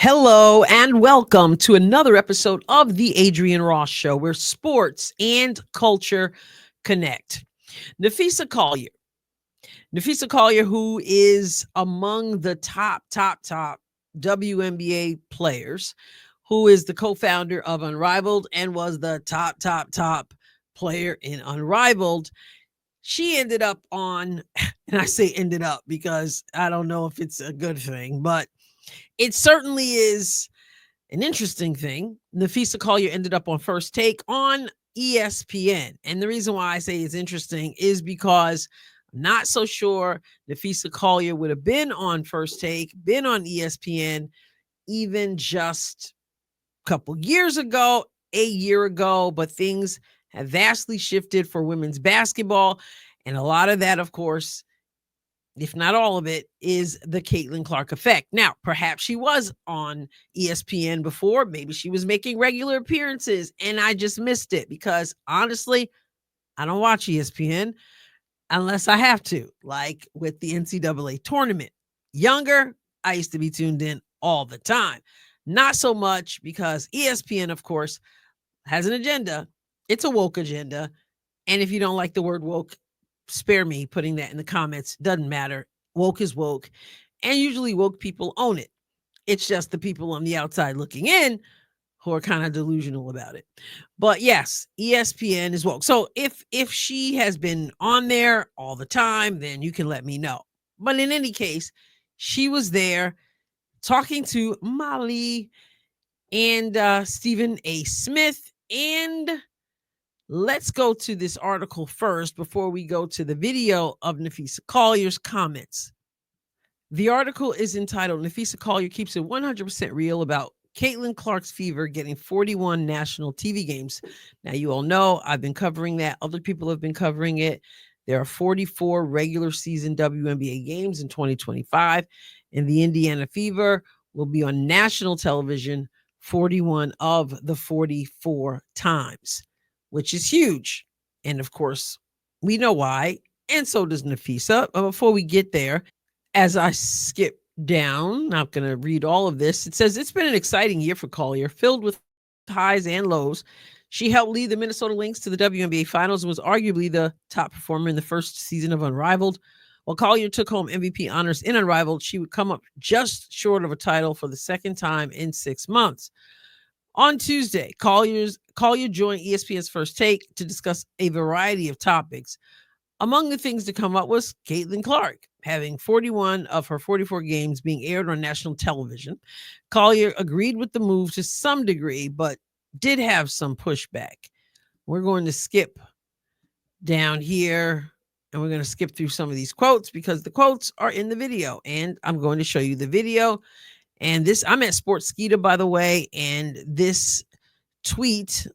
Hello and welcome to another episode of the Adrienne Ross Show, where sports and culture connect. Napheesa Collier. Napheesa Collier, who is among the top WNBA players, who is the co-founder of Unrivaled and was the top player in Unrivaled. She ended up on, and I say ended up because I don't know if it's a good thing, but it certainly is an interesting thing. Napheesa Collier ended up on First Take on ESPN. And the reason why I say it's interesting is because I'm not so sure Napheesa Collier would have been on First Take, been on ESPN, even just a couple years ago, a year ago, but things have vastly shifted for women's basketball. And a lot of that, of course, if not all of it, is the Caitlin Clark effect. Now, perhaps she was on ESPN before. Maybe she was making regular appearances and I just missed it because honestly, I don't watch ESPN unless I have to, like with the NCAA tournament. Younger, I used to be tuned in all the time. Not so much because ESPN, of course, has an agenda. It's a woke agenda. And if you don't like the word woke, spare me putting that in the comments. Doesn't matter. Woke is woke. And usually woke people own it. It's just the people on the outside looking in who are kind of delusional about it. But yes, ESPN is woke. So if she has been on there all the time, then you can let me know. But in any case, she was there talking to Molly and Stephen A. Smith. And let's go to this article first before we go to the video of Napheesa Collier's comments. The article is entitled Napheesa Collier Keeps It 100% Real About Caitlin Clark's Fever Getting 41 National TV Games. Now, you all know I've been covering that. Other people have been covering it. There are 44 regular season WNBA games in 2025, and the Indiana Fever will be on national television 41 of the 44 times, which is huge. And of course, we know why. And so does Napheesa. But before we get there, as I skip down, not going to read all of this. It says it's been an exciting year for Collier, filled with highs and lows. She helped lead the Minnesota Lynx to the WNBA Finals and was arguably the top performer in the first season of Unrivaled. While Collier took home MVP honors in Unrivaled, she would come up just short of a title for the second time in 6 months. On Tuesday, Collier joined ESPN's First Take to discuss a variety of topics. Among the things to come up was Caitlin Clark having 41 of her 44 games being aired on national television. Collier agreed with the move to some degree, but did have some pushback. We're going to skip down here and we're going to skip through some of these quotes because the quotes are in the video and I'm going to show you the video. And this, I'm at Sportskeeda, by the way, and this tweet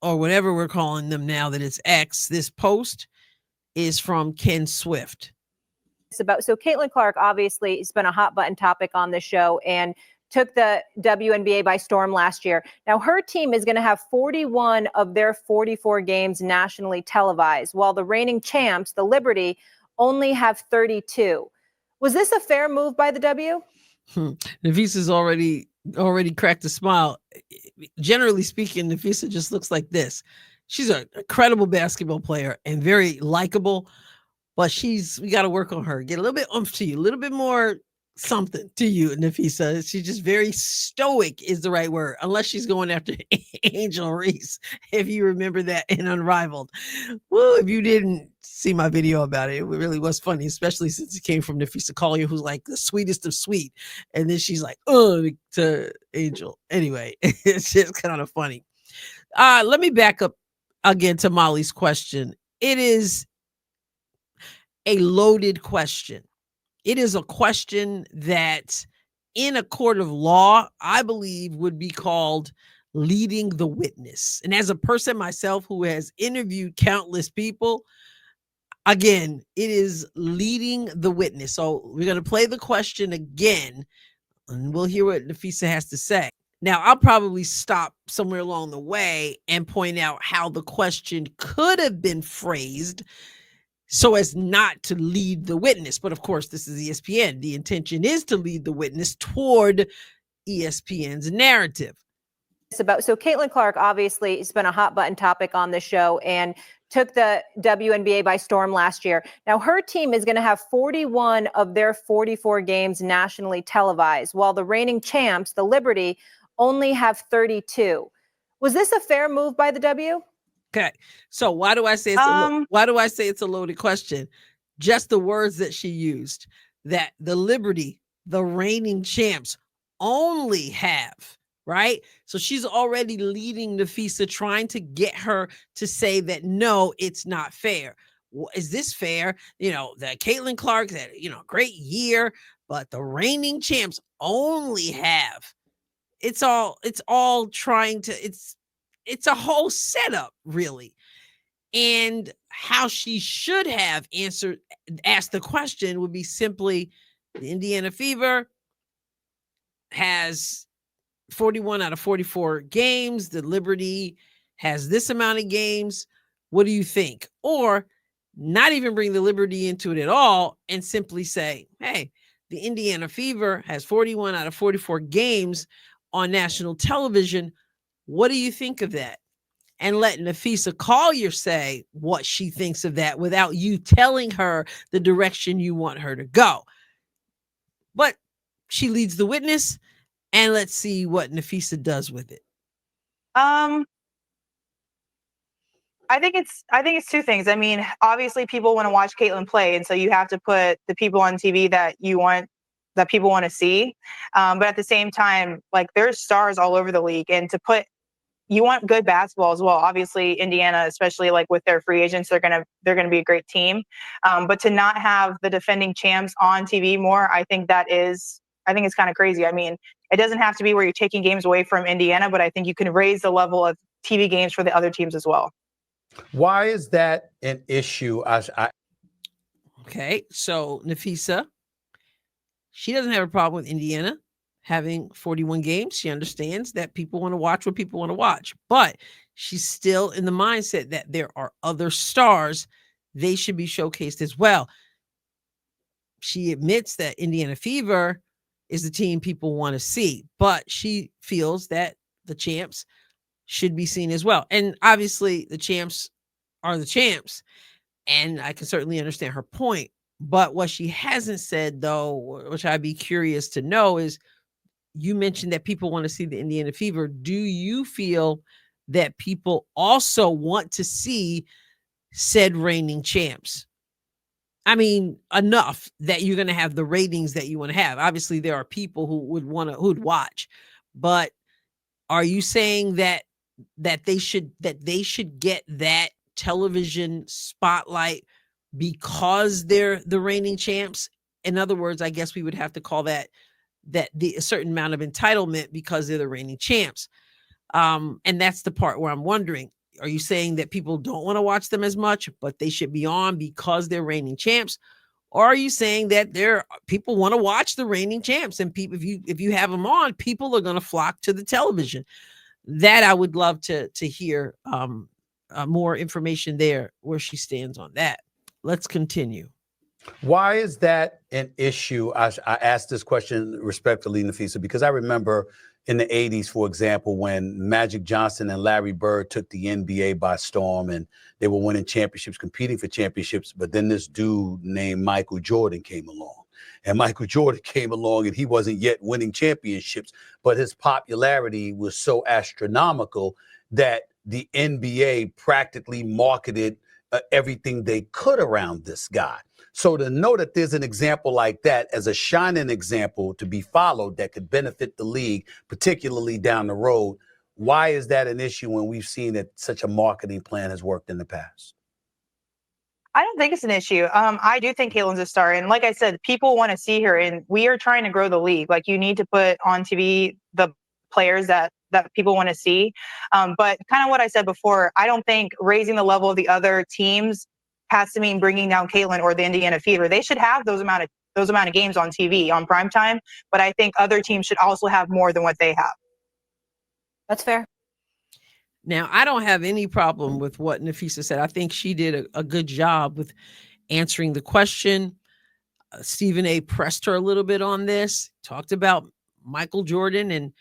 or whatever we're calling them now that it's X, this post is from Ken Swift. So Caitlin Clark obviously has been a hot button topic on the show and took the WNBA by storm last year. Now her team is going to have 41 of their 44 games nationally televised, while the reigning champs, the Liberty, only have 32. Was this a fair move by the W? Napheesa's already cracked a smile. Generally speaking, Napheesa just looks like this. She's a credible basketball player and very likable, but we got to work on her. Get a little bit oomph to you, a little bit more something to you, Napheesa. She's just very stoic is the right word, unless she's going after Angel Reese, if you remember that in Unrivaled. Well, if you didn't see my video about it, it really was funny, especially since it came from Napheesa Collier, who's like the sweetest of sweet. And then she's like, to Angel. Anyway, it's just kind of funny. Let me back up again to Molly's question. It is a loaded question. It is a question that in a court of law, I believe would be called leading the witness. And as a person myself who has interviewed countless people, again, it is leading the witness. So we're going to play the question again and we'll hear what Napheesa has to say. Now, I'll probably stop somewhere along the way and point out how the question could have been phrased so as not to lead the witness. But of course, this is ESPN. The intention is to lead the witness toward ESPN's narrative. So Caitlin Clark obviously has been a hot button topic on the show and took the WNBA by storm last year. Now her team is going to have 41 of their 44 games nationally televised, while the reigning champs, the Liberty, only have 32. Was this a fair move by the W? Okay, so why do I say it's a loaded question? Just the words that she used, that the Liberty, the reigning champs, only have, right? So she's already leading Napheesa, trying to get her to say that no, it's not fair. Is this fair? That Caitlin Clark, that great year, but the reigning champs only have. It's all trying to. It's a whole setup, really. And how she should have asked the question would be simply, the Indiana Fever has 41 out of 44 games. The Liberty has this amount of games. What do you think? Or not even bring the Liberty into it at all and simply say, hey, the Indiana Fever has 41 out of 44 games on national television. What do you think of that? And let Napheesa Collier say what she thinks of that without you telling her the direction you want her to go. But she leads the witness, and let's see what Napheesa does with it. I think it's two things. I mean, obviously people want to watch Caitlin play, and so you have to put the people on TV that people want to see. But at the same time, like, there's stars all over the league, and you want good basketball as well. Obviously, Indiana, especially like with their free agents, they're gonna be a great team. But to not have the defending champs on TV more, I think it's kind of crazy. I mean, it doesn't have to be where you're taking games away from Indiana, but I think you can raise the level of TV games for the other teams as well. Why is that an issue? Okay, so Napheesa, she doesn't have a problem with Indiana having 41 games. She understands that people want to watch what people want to watch, but she's still in the mindset that there are other stars. They should be showcased as well. She admits that Indiana Fever is the team people want to see, but she feels that the champs should be seen as well. And obviously the champs are the champs, and I can certainly understand her point. But what she hasn't said, though, which I'd be curious to know, is, you mentioned that people want to see the Indiana Fever. Do you feel that people also want to see said reigning champs? I mean, enough that you're going to have the ratings that you want to have. Obviously, there are people who'd watch, but are you saying that they should get that television spotlight because they're the reigning champs? In other words, I guess we would have to call that a certain amount of entitlement because they're the reigning champs. And that's the part where I'm wondering, are you saying that people don't want to watch them as much, but they should be on because they're reigning champs? Or are you saying that people want to watch the reigning champs, and people, if you have them on, people are going to flock to the television? That I would love to hear more information there, where she stands on that. Let's continue. Why is that an issue? I asked this question respectfully, Napheesa, because I remember in the 80s, for example, when Magic Johnson and Larry Bird took the NBA by storm, and they were winning championships, competing for championships. But then this dude named Michael Jordan came along. And Michael Jordan came along, and he wasn't yet winning championships, but his popularity was so astronomical that the NBA practically marketed everything they could around this guy. So to know that there's an example like that as a shining example to be followed that could benefit the league, particularly down the road, why is that an issue when we've seen that such a marketing plan has worked in the past? I don't think it's an issue. I do think Caitlin's a star. And like I said, people want to see her, and we are trying to grow the league. Like, you need to put on TV the players that people want to see. But kind of what I said before, I don't think raising the level of the other teams has to mean bringing down Caitlin or the Indiana Fever. They should have those amount of games on TV on primetime, but I think other teams should also have more than what they have. That's fair. Now, I don't have any problem with what Napheesa said. I think she did a good job with answering the question. Stephen A. pressed her a little bit on this, talked about Michael Jordan, and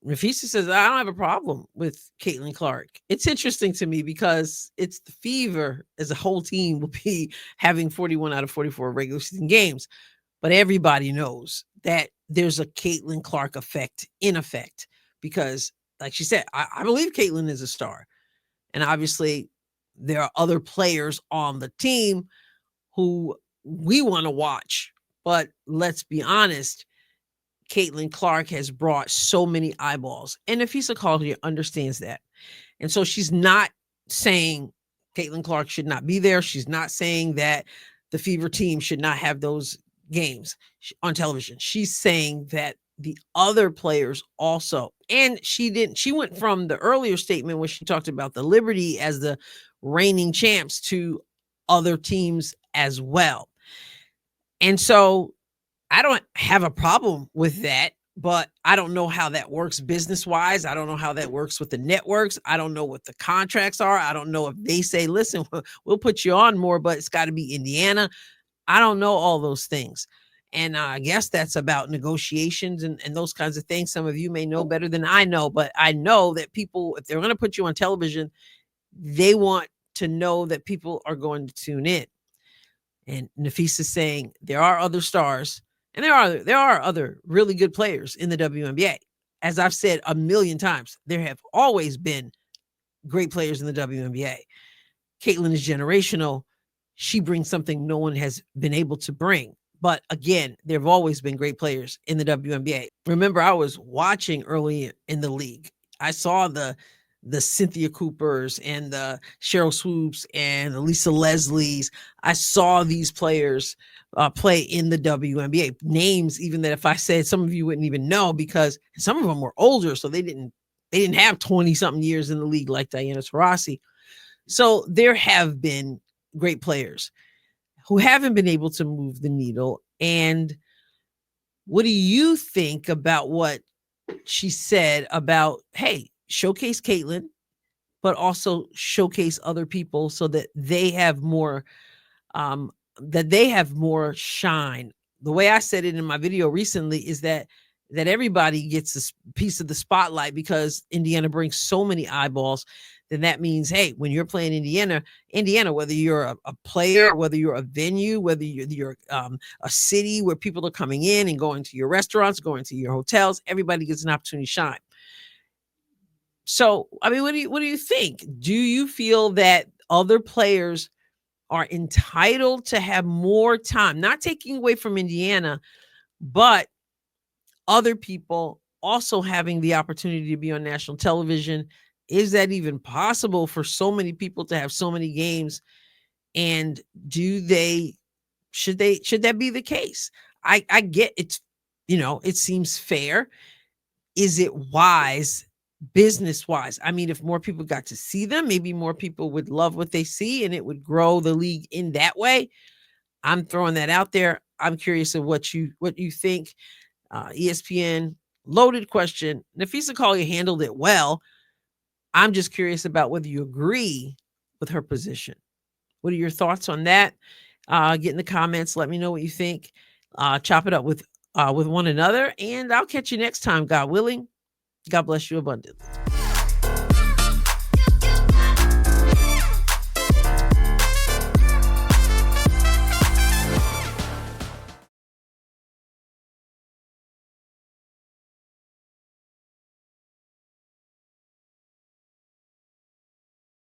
Napheesa says, I don't have a problem with Caitlin Clark. It's interesting to me because it's the Fever as a whole team will be having 41 out of 44 regular season games. But everybody knows that there's a Caitlin Clark effect in effect because, like she said, I believe Caitlin is a star. And obviously, there are other players on the team who we want to watch. But let's be honest, Caitlin Clark has brought so many eyeballs. And Napheesa Collier understands that. And so she's not saying Caitlin Clark should not be there. She's not saying that the Fever team should not have those games on television. She's saying that the other players also. And she went from the earlier statement where she talked about the Liberty as the reigning champs to other teams as well. And so I don't have a problem with that, but I don't know how that works business wise. I don't know how that works with the networks. I don't know what the contracts are. I don't know if they say, listen, we'll put you on more, but it's got to be Indiana. I don't know all those things. And I guess that's about negotiations and those kinds of things. Some of you may know better than I know, but I know that people, if they're going to put you on television, they want to know that people are going to tune in. And Napheesa saying there are other stars, and there are other really good players in the WNBA. As I've said a million times, there have always been great players in the WNBA. Caitlin is generational. She brings something no one has been able to bring. But again, there have always been great players in the WNBA. Remember, I was watching early in the league. I saw the Cynthia Coopers and the Cheryl Swoops and the Lisa Leslies. I saw these players play in the WNBA. Names even that if I said, some of you wouldn't even know because some of them were older, so they didn't have 20-something years in the league like Diana Taurasi. So there have been great players who haven't been able to move the needle. And what do you think about what she said about, hey, showcase Caitlin, but also showcase other people so that they have more shine. The way I said it in my video recently is that everybody gets a piece of the spotlight because Indiana brings so many eyeballs. Then that means, hey, when you're playing Indiana, whether you're a player, whether you're a venue, whether you're a city where people are coming in and going to your restaurants, going to your hotels, everybody gets an opportunity to shine. So, I mean, what do you think? Do you feel that other players are entitled to have more time, not taking away from Indiana, but other people also having the opportunity to be on national television? Is that even possible for so many people to have so many games? And should that be the case? I get it's, it seems fair. Is it wise business wise? I mean, if more people got to see them, maybe more people would love what they see and it would grow the league in that way. I'm throwing that out there. I'm curious of what you think. ESPN, loaded question. Napheesa Collier handled it well. I'm just curious about whether you agree with her position. What are your thoughts on that? Get in the comments. Let me know what you think. Chop it up with one another, and I'll catch you next time, God willing. God bless you abundantly.